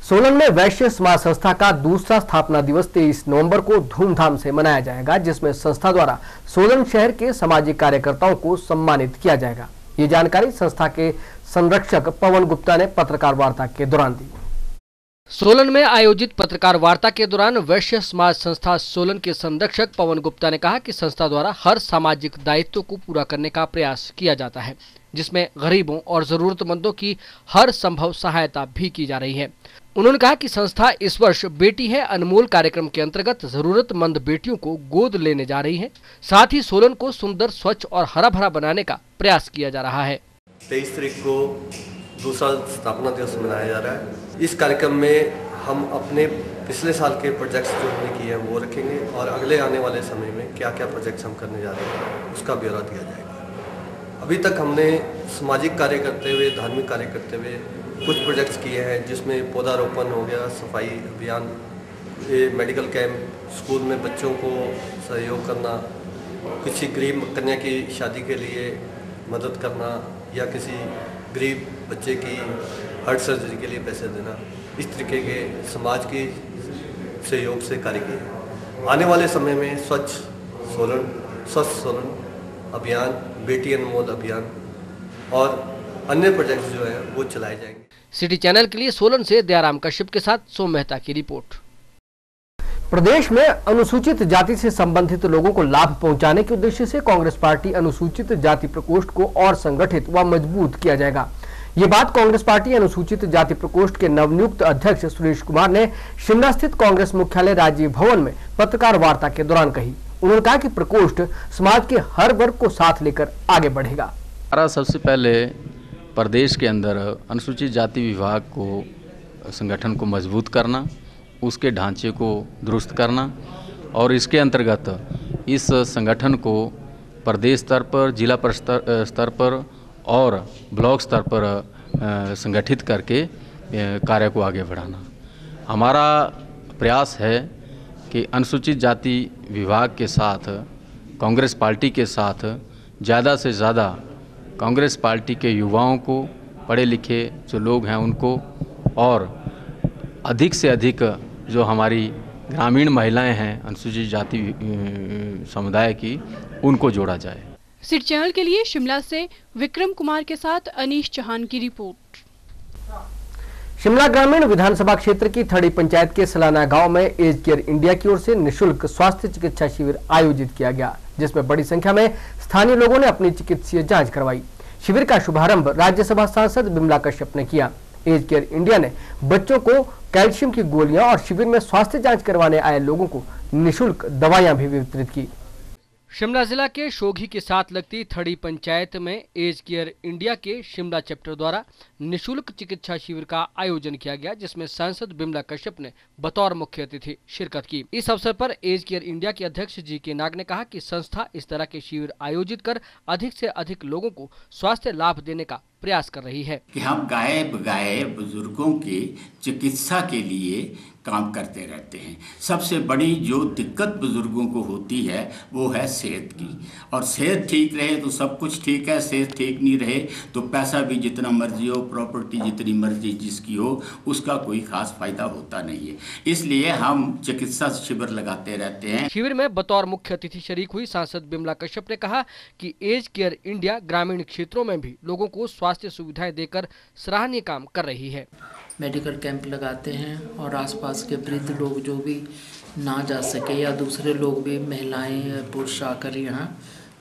सोलन में वैश्य समाज संस्था का दूसरा स्थापना दिवस 23 नवंबर को धूमधाम से मनाया जाएगा, जिसमें संस्था द्वारा सोलन शहर के सामाजिक कार्यकर्ताओं को सम्मानित किया जाएगा। ये जानकारी संस्था के संरक्षक पवन गुप्ता ने पत्रकार वार्ता के दौरान दी। सोलन में आयोजित पत्रकार वार्ता के दौरान वैश्य समाज संस्था सोलन के संरक्षक पवन गुप्ता ने कहा कि संस्था द्वारा हर सामाजिक दायित्व को पूरा करने का प्रयास किया जाता है, जिसमें गरीबों और जरूरतमंदों की हर संभव सहायता भी की जा रही है। उन्होंने कहा कि संस्था इस वर्ष बेटी है अनमोल कार्यक्रम के अंतर्गत जरूरतमंद बेटियों को गोद लेने जा रही है। साथ ही सोलन को सुंदर, स्वच्छ और हरा भरा बनाने का प्रयास किया जा रहा है। 23 तारीख को दूसरा स्थापना दिवस मनाया जा रहा है। इस कार्यक्रम में हम अपने पिछले साल के प्रोजेक्ट्स जो हमने किए हैं वो रखेंगे और अगले आने वाले समय में क्या क्या प्रोजेक्ट्स हम करने जा रहे हैं उसका ब्यौरा दिया जाएगा। अभी तक हमने सामाजिक कार्य करते हुए, धार्मिक कार्य करते हुए कुछ प्रोजेक्ट्स किए हैं, जिसमें पौधारोपण हो गया, सफाई अभियान, मेडिकल कैंप, स्कूल में बच्चों को सहयोग करना, किसी गरीब कन्या की शादी के लिए मदद करना या किसी गरीब बच्चे की हार्ट सर्जरी के लिए पैसे देना, इस तरीके के समाज की सहयोग से कार्य किए। आने वाले समय में स्वच्छ सोलन अभियान, बेटी अनमोल अभियान और अन्य प्रोजेक्ट्स जो है वो चलाए जाएंगे। सिटी चैनल के लिए सोलन से दयाराम कश्यप के साथ सोम मेहता की रिपोर्ट। प्रदेश में अनुसूचित जाति से संबंधित लोगों को लाभ पहुंचाने के उद्देश्य से कांग्रेस पार्टी अनुसूचित जाति प्रकोष्ठ को और संगठित व मजबूत किया जाएगा। ये बात कांग्रेस पार्टी अनुसूचित जाति प्रकोष्ठ के नवनियुक्त अध्यक्ष सुरेश कुमार ने शिमला स्थित कांग्रेस मुख्यालय राजीव भवन में पत्रकार वार्ता के दौरान कही। उन्होंने कहा कि प्रकोष्ठ समाज के हर वर्ग को साथ लेकर आगे बढ़ेगा। सबसे पहले प्रदेश के अंदर अनुसूचित जाति विभाग को संगठन को मजबूत करना, उसके ढांचे को दुरुस्त करना और इसके अंतर्गत इस संगठन को प्रदेश स्तर पर, जिला स्तर पर और ब्लॉक स्तर पर संगठित करके कार्य को आगे बढ़ाना। हमारा प्रयास है कि अनुसूचित जाति विभाग के साथ कांग्रेस पार्टी के साथ ज़्यादा से ज़्यादा कांग्रेस पार्टी के युवाओं को, पढ़े लिखे जो लोग हैं उनको और अधिक से अधिक जो हमारी ग्रामीण महिलाएं हैं अनुसूचित जाति समुदाय की, उनको जोड़ा जाए। सिटी चैनल के लिए शिमला से विक्रम कुमार के साथ अनीश चौहान की रिपोर्ट। शिमला ग्रामीण विधानसभा क्षेत्र की थड़ी पंचायत के सलाना गांव में एज केयर इंडिया की ओर से निःशुल्क स्वास्थ्य चिकित्सा शिविर आयोजित किया गया, जिसमें बड़ी संख्या में स्थानीय लोगों ने अपनी चिकित्सीय जांच करवाई। शिविर का शुभारंभ राज्यसभा सांसद बिमला कश्यप ने किया। एज केयर इंडिया ने बच्चों को कैल्शियम की गोलियां और शिविर में स्वास्थ्य जांच करवाने आए लोगों को निःशुल्क दवाइयां भी वितरित की। शिमला जिला के शोघी के साथ लगती थड़ी पंचायत में एज केयर इंडिया के शिमला चैप्टर द्वारा निःशुल्क चिकित्सा शिविर का आयोजन किया गया, जिसमें सांसद बिमला कश्यप ने बतौर मुख्य अतिथि शिरकत की। इस अवसर पर एज केयर इंडिया के अध्यक्ष जी.के. नाग ने कहा कि संस्था इस तरह के शिविर आयोजित कर अधिक से अधिक लोगों को स्वास्थ्य लाभ देने का प्रयास कर रही है कि हम गाये बुजुर्गों की चिकित्सा के लिए काम करते रहते हैं। सबसे बड़ी जो दिक्कत बुजुर्गों को होती है वो है सेहत की, और सेहत ठीक रहे तो सब कुछ ठीक है, सेहत ठीक नहीं रहे तो पैसा भी जितना मर्जी हो, प्रॉपर्टी जितनी मर्जी जिसकी हो, उसका कोई खास फायदा होता नहीं है। इसलिए हम चिकित्सा शिविर लगाते रहते हैं। शिविर में बतौर मुख्य अतिथि शरीक हुई सांसद बिमला कश्यप ने कहा कि एज केयर इंडिया ग्रामीण क्षेत्रों में भी लोगों को स्वास्थ्य सुविधाएं देकर सराहनीय काम कर रही है। मेडिकल कैंप लगाते हैं और आसपास के वृद्ध लोग जो भी ना जा सके या दूसरे लोग भी, महिलाएं पुरुष आकर यहाँ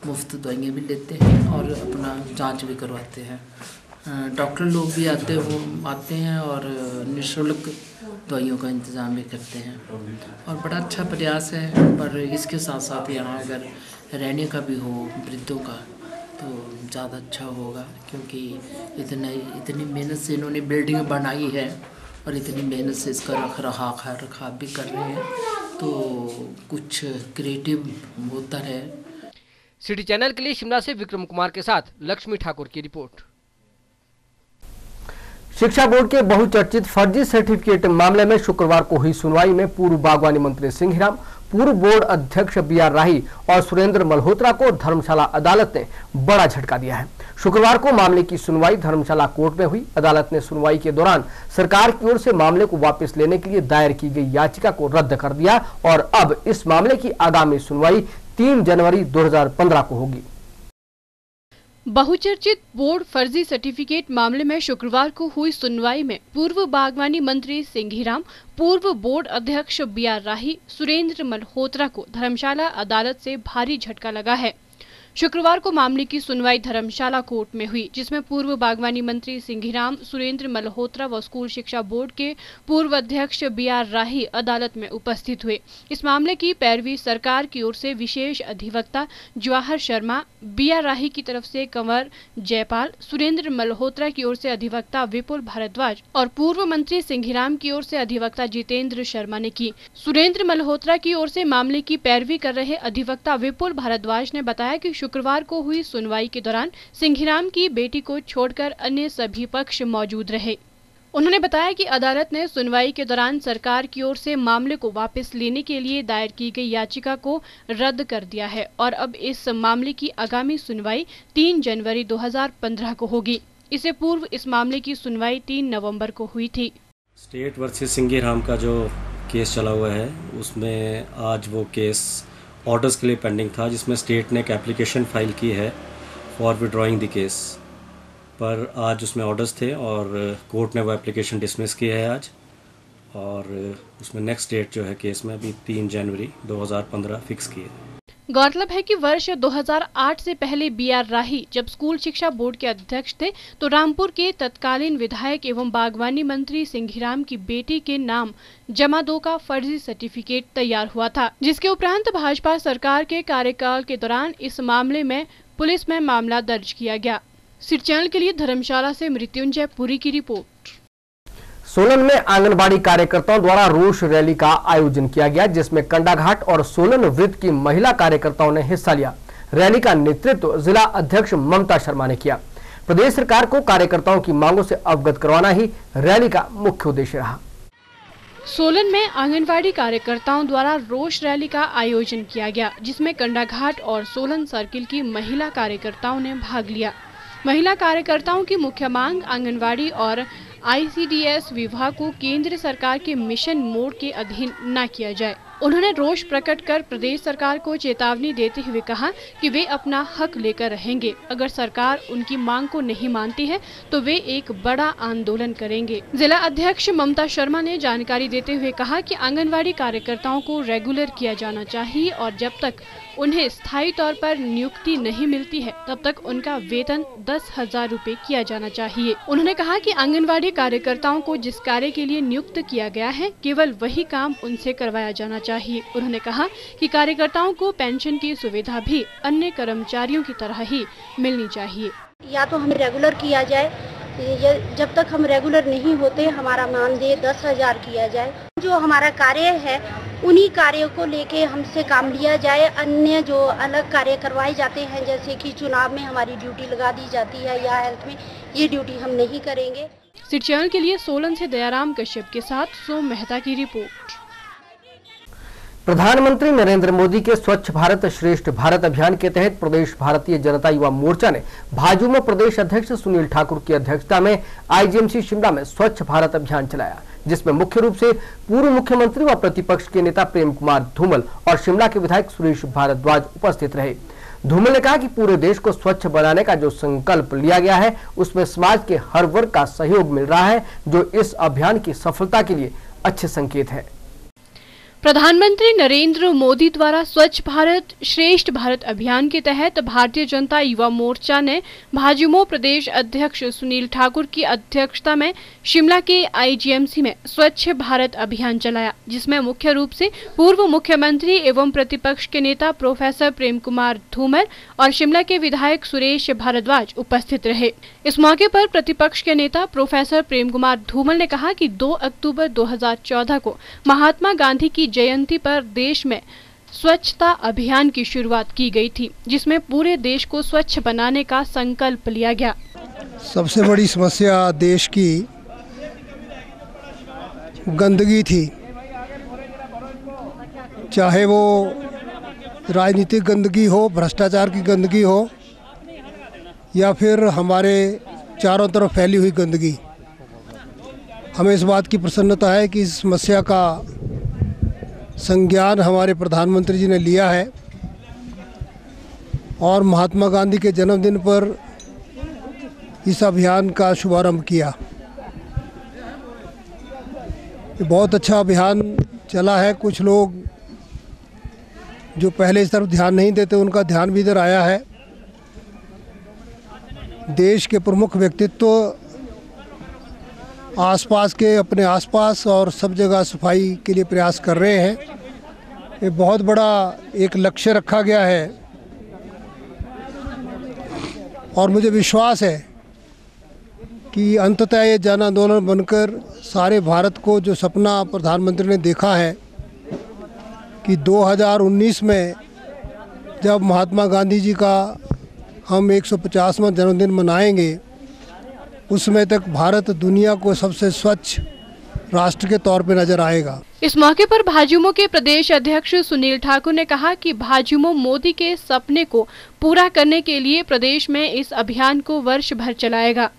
मुफ्त दवाइयाँ भी लेते हैं और अपना जांच भी करवाते हैं। डॉक्टर लोग भी आते हैं और निःशुल्क दवाइयों का इंतज़ाम भी करते हैं और बड़ा अच्छा प्रयास है। पर इसके साथ साथ यहाँ अगर रहने का भी हो वृद्धों का तो ज़्यादा अच्छा होगा, क्योंकि इतनी मेहनत से इन्होंने बिल्डिंग बनाई है और इतनी मेहनत से इसका रखाव भी कर रहे हैं, तो कुछ क्रिएटिव होता है। सिटी चैनल के लिए शिमला से विक्रम कुमार के साथ लक्ष्मी ठाकुर की रिपोर्ट। शिक्षा बोर्ड के बहुचर्चित फर्जी सर्टिफिकेट मामले में शुक्रवार को हुई सुनवाई में पूर्व बागवानी मंत्री सिंघराम, पूर्व बोर्ड अध्यक्ष बी.आर. राही और सुरेंद्र मल्होत्रा को धर्मशाला अदालत ने बड़ा झटका दिया है। शुक्रवार को मामले की सुनवाई धर्मशाला कोर्ट में हुई। अदालत ने सुनवाई के दौरान सरकार की ओर से मामले को वापस लेने के लिए दायर की गई याचिका को रद्द कर दिया और अब इस मामले की आगामी सुनवाई 3 जनवरी 2015 को होगी। बहुचर्चित बोर्ड फर्जी सर्टिफिकेट मामले में शुक्रवार को हुई सुनवाई में पूर्व बागवानी मंत्री सिंघीराम, पूर्व बोर्ड अध्यक्ष BR राही, सुरेंद्र मल्होत्रा को धर्मशाला अदालत से भारी झटका लगा है। शुक्रवार को मामले की सुनवाई धर्मशाला कोर्ट में हुई, जिसमें पूर्व बागवानी मंत्री सिंघीराम, सुरेंद्र मल्होत्रा व स्कूल शिक्षा बोर्ड के पूर्व अध्यक्ष BR राही अदालत में उपस्थित हुए। इस मामले की पैरवी सरकार की ओर से विशेष अधिवक्ता जवाहर शर्मा, BR राही की तरफ से कंवर जयपाल, सुरेंद्र मल्होत्रा की ओर से अधिवक्ता विपुल भारद्वाज और पूर्व मंत्री सिंघीराम की ओर से अधिवक्ता जितेंद्र शर्मा ने की। सुरेंद्र मल्होत्रा की ओर से मामले की पैरवी कर रहे अधिवक्ता विपुल भारद्वाज ने बताया कि शुक्रवार को हुई सुनवाई के दौरान सिंघीराम की बेटी को छोड़कर अन्य सभी पक्ष मौजूद रहे। उन्होंने बताया कि अदालत ने सुनवाई के दौरान सरकार की ओर से मामले को वापस लेने के लिए दायर की गई याचिका को रद्द कर दिया है और अब इस मामले की आगामी सुनवाई 3 जनवरी 2015 को होगी। इससे पूर्व इस मामले की सुनवाई 3 नवंबर को हुई थी। स्टेट वर्सेस सिंघीराम का जो केस चला हुआ है, उसमें आज वो केस ऑर्डर्स के लिए पेंडिंग था, जिसमें स्टेट ने एक एप्लीकेशन फाइल की है फॉर विड्रॉइंग द केस, पर आज उसमें ऑर्डर्स थे और कोर्ट ने वो एप्लीकेशन डिसमिस की है आज, और उसमें नेक्स्ट डेट जो है केस में अभी 3 जनवरी 2015 फिक्स की है। गौरतलब है कि वर्ष 2008 से पहले BR राही जब स्कूल शिक्षा बोर्ड के अध्यक्ष थे तो रामपुर के तत्कालीन विधायक एवं बागवानी मंत्री सिंघीराम की बेटी के नाम जमा 2 का फर्जी सर्टिफिकेट तैयार हुआ था, जिसके उपरांत भाजपा सरकार के कार्यकाल के दौरान इस मामले में पुलिस में मामला दर्ज किया गया। सिटी चैनल के लिए धर्मशाला से मृत्युंजय पुरी की रिपोर्ट। सोलन में आंगनबाड़ी कार्यकर्ताओं द्वारा रोष रैली का आयोजन किया गया, जिसमें कंडाघाट और सोलन वृत्त की महिला कार्यकर्ताओं ने हिस्सा लिया। रैली का नेतृत्व जिला अध्यक्ष ममता शर्मा ने किया। प्रदेश सरकार को कार्यकर्ताओं की मांगों से अवगत करवाना ही रैली का मुख्य उद्देश्य रहा। सोलन में आंगनबाड़ी कार्यकर्ताओं द्वारा रोष रैली का आयोजन किया गया, जिसमें कंडाघाट और सोलन सर्किल की महिला कार्यकर्ताओं ने भाग लिया। महिला कार्यकर्ताओं की मुख्य मांग आंगनबाड़ी और ICDS विभाग को केंद्र सरकार के मिशन मोड के अधीन न किया जाए। उन्होंने रोष प्रकट कर प्रदेश सरकार को चेतावनी देते हुए कहा कि वे अपना हक लेकर रहेंगे। अगर सरकार उनकी मांग को नहीं मानती है तो वे एक बड़ा आंदोलन करेंगे। जिला अध्यक्ष ममता शर्मा ने जानकारी देते हुए कहा कि आंगनवाड़ी कार्यकर्ताओं को रेगुलर किया जाना चाहिए और जब तक उन्हें स्थायी तौर पर नियुक्ति नहीं मिलती है तब तक उनका वेतन 10,000 रुपए किया जाना चाहिए। उन्होंने कहा कि आंगनवाड़ी कार्यकर्ताओं को जिस कार्य के लिए नियुक्त किया गया है केवल वही काम उनसे करवाया जाना चाहिए। उन्होंने कहा कि कार्यकर्ताओं को पेंशन की सुविधा भी अन्य कर्मचारियों की तरह ही मिलनी चाहिए। या तो हमें रेगुलर किया जाए, जब तक हम रेगुलर नहीं होते हमारा मानदेय 10,000 किया जाए। जो हमारा कार्य है उन्हीं कार्यों को लेके हमसे काम लिया जाए। अन्य जो अलग कार्य करवाए जाते हैं जैसे कि चुनाव में हमारी ड्यूटी लगा दी जाती है या हेल्थ में, ये ड्यूटी हम नहीं करेंगे। सिटी चैनल के लिए सोलन से दयाराम कश्यप के साथ सोम मेहता की रिपोर्ट। प्रधानमंत्री नरेंद्र मोदी के स्वच्छ भारत श्रेष्ठ भारत अभियान के तहत प्रदेश भारतीय जनता युवा मोर्चा ने भाजपा में प्रदेश अध्यक्ष सुनील ठाकुर की अध्यक्षता में IGMC शिमला में स्वच्छ भारत अभियान चलाया, जिसमें मुख्य रूप से पूर्व मुख्यमंत्री व प्रतिपक्ष के नेता प्रेम कुमार धूमल और शिमला के विधायक सुरेश भारद्वाज उपस्थित रहे। धूमल ने कहा कि पूरे देश को स्वच्छ बनाने का जो संकल्प लिया गया है उसमें समाज के हर वर्ग का सहयोग मिल रहा है, जो इस अभियान की सफलता के लिए अच्छे संकेत है। प्रधानमंत्री नरेंद्र मोदी द्वारा स्वच्छ भारत श्रेष्ठ भारत अभियान के तहत भारतीय जनता युवा मोर्चा ने भाजपा प्रदेश अध्यक्ष सुनील ठाकुर की अध्यक्षता में शिमला के IGMC में स्वच्छ भारत अभियान चलाया, जिसमें मुख्य रूप से पूर्व मुख्यमंत्री एवं प्रतिपक्ष के नेता प्रोफेसर प्रेम कुमार धूमल और शिमला के विधायक सुरेश भारद्वाज उपस्थित रहे। इस मौके पर प्रतिपक्ष के नेता प्रोफेसर प्रेम कुमार धूमल ने कहा कि 2 अक्टूबर 2014 को महात्मा गांधी की जयंती पर देश में स्वच्छता अभियान की शुरुआत की गई थी, जिसमें पूरे देश को स्वच्छ बनाने का संकल्प लिया गया। सबसे बड़ी समस्या देश की गंदगी थी, चाहे वो राजनीतिक गंदगी हो, भ्रष्टाचार की गंदगी हो या फिर हमारे चारों तरफ फैली हुई गंदगी। हमें इस बात की प्रसन्नता है कि इस समस्या का संज्ञान हमारे प्रधानमंत्री जी ने लिया है और महात्मा गांधी के जन्मदिन पर इस अभियान का शुभारंभ किया। ये बहुत अच्छा अभियान चला है। कुछ लोग जो पहले इस तरफ ध्यान नहीं देते, उनका ध्यान भी इधर आया है। देश के प्रमुख व्यक्तित्व आसपास के, अपने आसपास और सब जगह सफाई के लिए प्रयास कर रहे हैं। ये बहुत बड़ा एक लक्ष्य रखा गया है और मुझे विश्वास है कि अंततः ये जन आंदोलन बनकर सारे भारत को, जो सपना प्रधानमंत्री ने देखा है कि 2019 में जब महात्मा गांधी जी का हम 150वां जन्मदिन मनाएंगे, उस समय तक भारत दुनिया को सबसे स्वच्छ राष्ट्र के तौर पे नजर आएगा। इस मौके पर भाजयुमो के प्रदेश अध्यक्ष सुनील ठाकुर ने कहा कि भाजयुमो मोदी के सपने को पूरा करने के लिए प्रदेश में इस अभियान को वर्ष भर चलाएगा।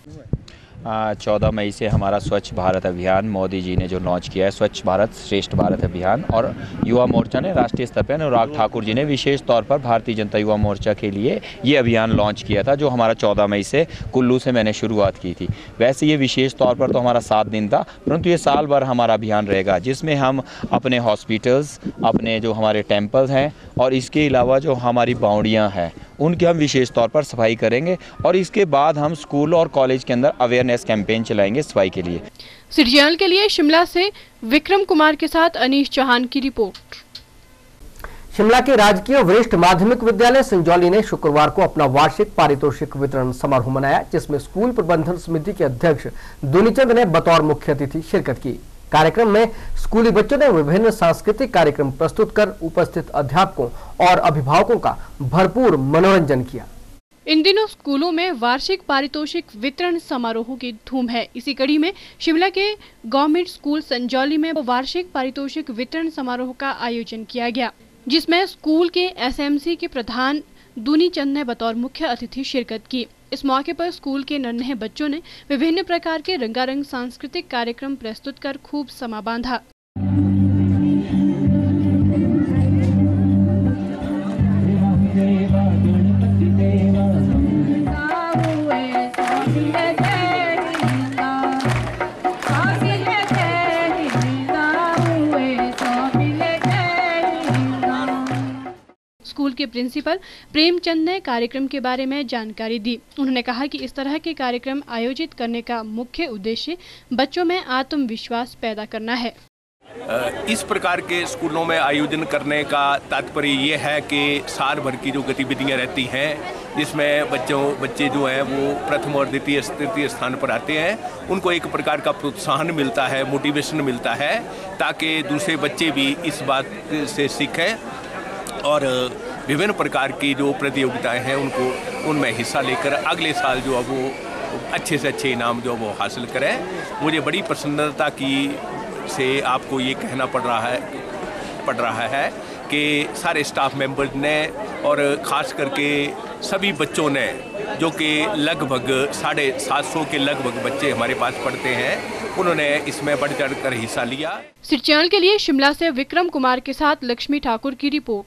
14 मई से हमारा स्वच्छ भारत अभियान मोदी जी ने जो लॉन्च किया है, स्वच्छ भारत श्रेष्ठ भारत अभियान, और युवा मोर्चा ने राष्ट्रीय स्तर पर अनुराग ठाकुर जी ने विशेष तौर पर भारतीय जनता युवा मोर्चा के लिए ये अभियान लॉन्च किया था, जो हमारा 14 मई से कुल्लू से मैंने शुरुआत की थी। वैसे ये विशेष तौर पर तो हमारा 7 दिन था, परंतु ये साल भर हमारा अभियान रहेगा, जिसमें हम अपने हॉस्पिटल्स, अपने जो हमारे टेम्पल्स हैं और इसके अलावा जो हमारी बाउंडियाँ हैं, उनकी हम विशेष तौर पर सफाई करेंगे और इसके बाद हम स्कूल और कॉलेज के अंदर अवेयरनेस कैंपेन चलाएंगे सफाई के लिए। सिटी चैनल के लिए शिमला से विक्रम कुमार के साथ अनीश चौहान की रिपोर्ट। शिमला के राजकीय वरिष्ठ माध्यमिक विद्यालय संजौली ने शुक्रवार को अपना वार्षिक पारितोषिक वितरण समारोह मनाया, जिसमें स्कूल प्रबंधन समिति के अध्यक्ष दुनीचंद ने बतौर मुख्य अतिथि शिरकत की। कार्यक्रम में स्कूली बच्चों ने विभिन्न सांस्कृतिक कार्यक्रम प्रस्तुत कर उपस्थित अध्यापकों और अभिभावकों का भरपूर मनोरंजन किया। इन दिनों स्कूलों में वार्षिक पारितोषिक वितरण समारोह की धूम है। इसी कड़ी में शिमला के गवर्नमेंट स्कूल संजौली में वार्षिक पारितोषिक वितरण समारोह का आयोजन किया गया, जिसमें स्कूल के एसएमसी के प्रधान दुनीचंद ने बतौर मुख्य अतिथि शिरकत की। इस मौके पर स्कूल के नन्हे बच्चों ने विभिन्न प्रकार के रंगारंग सांस्कृतिक कार्यक्रम प्रस्तुत कर खूब समा बांधा। स्कूल के प्रिंसिपल प्रेमचंद ने कार्यक्रम के बारे में जानकारी दी। उन्होंने कहा कि इस तरह के कार्यक्रम आयोजित करने का मुख्य उद्देश्य बच्चों में आत्मविश्वास पैदा करना है। इस प्रकार के स्कूलों में आयोजन करने का तात्पर्य ये है कि साल भर की जो गतिविधियां रहती हैं, जिसमें बच्चे जो हैं वो प्रथम और द्वितीय तृतीय स्थान पर आते हैं, उनको एक प्रकार का प्रोत्साहन मिलता है, मोटिवेशन मिलता है, ताकि दूसरे बच्चे भी इस बात से सीखें और विभिन्न प्रकार की जो प्रतियोगिताएं हैं उनमें हिस्सा लेकर अगले साल जो है वो अच्छे से अच्छे इनाम जो वो हासिल करें। मुझे बड़ी प्रसन्नता से आपको ये कहना पड़ रहा है कि सारे स्टाफ मेंबर्स ने और ख़ास करके सभी बच्चों ने, जो कि लगभग 750 के लगभग बच्चे हमारे पास पढ़ते हैं, उन्होंने इसमें बढ़ चढ़ कर हिस्सा लिया। सिटी चैनल के लिए शिमला से विक्रम कुमार के साथ लक्ष्मी ठाकुर की रिपोर्ट।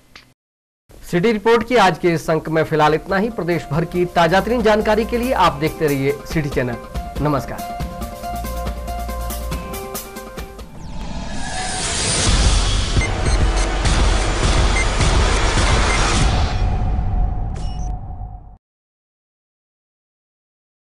सिटी रिपोर्ट की आज के इस अंक में फिलहाल इतना ही। प्रदेश भर की ताजा तरीन जानकारी के लिए आप देखते रहिए सिटी चैनल। नमस्कार।